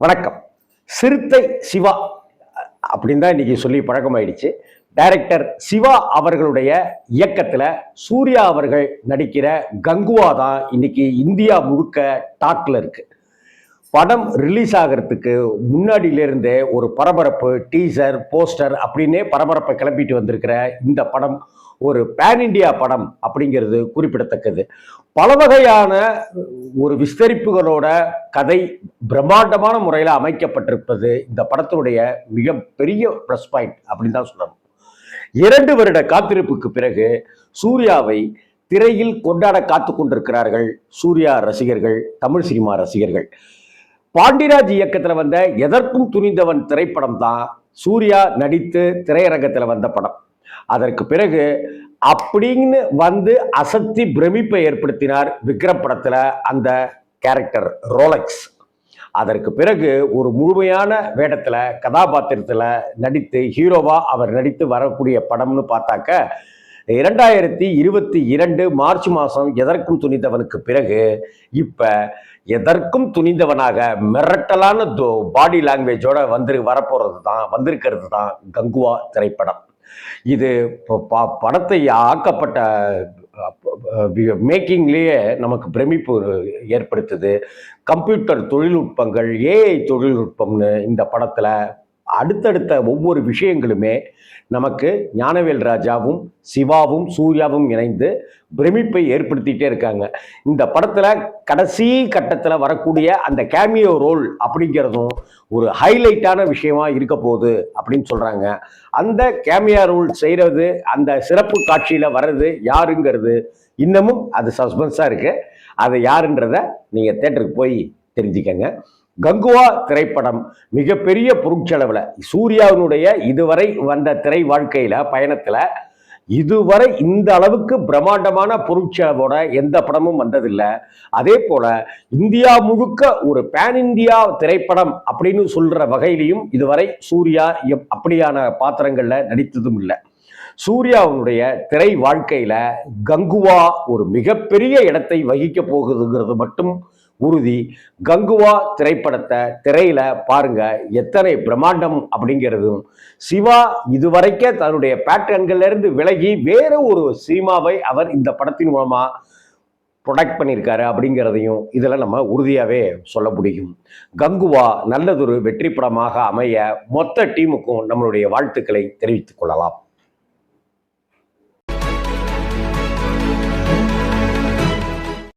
வணக்கம். சிறுத்தை சிவா அப்படின்னு தான் இன்னைக்கு சொல்லி பழக்கமாயிடுச்சு. டைரக்டர் சிவா அவர்களுடைய இயக்கத்துல சூர்யா அவர்கள் நடிக்கிற கங்குவா தான் இன்னைக்கு இந்தியா முழுக்க டாக்ல இருக்கு. படம் ரிலீஸ் ஆகிறதுக்கு முன்னாடியிலிருந்தே ஒரு பரபரப்பு, டீசர், போஸ்டர் அப்படின்னே பரபரப்பை கிளப்பிட்டு வந்திருக்கிற இந்த படம் ஒரு பேன் இண்டியா படம் அப்படிங்கிறது குறிப்பிடத்தக்கது. பல வகையான ஒரு விஸ்தரிப்புகளோட கதை பிரம்மாண்டமான முறையில் அமைக்கப்பட்டிருப்பது இந்த படத்தினுடைய மிகப்பெரிய ப்ளஸ் பாயிண்ட் அப்படின்னு தான் சொல்லணும். 2 வருட காத்திருப்புக்கு பிறகு சூர்யாவை திரையில் கொண்டாட காத்து கொண்டிருக்கிறார்கள் சூர்யா ரசிகர்கள், தமிழ் சினிமா ரசிகர்கள். பாண்டிராஜ் இயக்கத்தில் வந்த எதற்கும் துணிந்தவன் திரைப்படம் தான் சூர்யா நடித்து திரையரங்கத்தில் வந்த படம். அதற்கு பிறகு அப்படின்னு வந்து அசத்தி பிரமிப்பை ஏற்படுத்தினார் விக்ரம் படத்துல அந்த கேரக்டர் ரோலக்ஸ். அதற்கு பிறகு ஒரு முழுமையான வேடத்துல கதாபாத்திரத்துல நடித்து ஹீரோவா அவர் நடித்து வரக்கூடிய படம்னு பார்த்தாக்க 2022 மார்ச் மாதம் எதற்கும் துணிந்தவனுக்கு பிறகு இப்ப எதற்கும் துணிந்தவனாக மிரட்டலான பாடி லாங்குவேஜோட வந்திருக்கிறது தான் கங்குவா திரைப்படம். இது படத்தை ஆக்கப்பட்ட மேக்கிங்லேயே நமக்கு பிரமிப்பு ஏற்படுத்துது. கம்ப்யூட்டர் தொழில்நுட்பங்கள், ஏஐ தொழில்நுட்பம்னு இந்த படத்தில் அடுத்தடுத்த ஒவ்வொரு விஷயங்களுமே நமக்கு ஞானவேல் ராஜாவும் சிவாவும் சூர்யாவும் இணைந்து பிரமிப்பை ஏற்படுத்திட்டே இருக்காங்க. இந்த படத்தில் கடைசி கட்டத்தில் வரக்கூடிய அந்த கேமியோ ரோல் அப்படிங்கிறதும் ஒரு ஹைலைட்டான விஷயமா இருக்க போகுது அப்படின்னு சொல்கிறாங்க. அந்த கேமியோ ரோல் செய்கிறது, அந்த சிறப்பு காட்சியில் வர்றது யாருங்கிறது இன்னமும் அது சஸ்பென்ஸாக இருக்குது. அது யாருன்றதை நீங்கள் தேட்டருக்கு போய் தெரிஞ்சுக்கங்க. கங்குவா திரைப்படம் மிகப்பெரிய பொருட்செலவில் சூர்யாவினுடைய இதுவரை வந்த திரை வாழ்க்கையில் பயணத்தில் இதுவரை இந்த அளவுக்கு பிரம்மாண்டமான பொருட்செலவோட எந்த படமும் வந்ததில்லை. அதே போல இந்தியா முழுக்க ஒரு பேன் இந்தியா திரைப்படம் அப்படின்னு சொல்ற வகையிலையும் இதுவரை சூர்யா அப்படியான பாத்திரங்கள்ல நடித்ததும் இல்லை. சூர்யாவுடைய திரை வாழ்க்கையில கங்குவா ஒரு மிகப்பெரிய இடத்தை வகிக்க போகுதுங்கிறது மட்டும் உறுதி. கங்குவா திரைப்படத்தை திரையில பாருங்க, எத்தனை பிரம்மாண்டம் அப்படிங்கிறதும். சிவா இதுவரைக்கே தன்னுடைய பேட்டர்ன்கள்ல இருந்து விலகி வேற ஒரு சினிமாவை அவர் இந்த படத்தின் மூலமா ப்ரொடக்ட் பண்ணியிருக்காரு அப்படிங்கிறதையும் இதில் நம்ம உறுதியாகவே சொல்ல முடியும். கங்குவா நல்லதொரு வெற்றி படமாக அமைய மொத்த டீமுக்கும் நம்மளுடைய வாழ்த்துக்களை தெரிவித்துக் கொள்ளலாம்.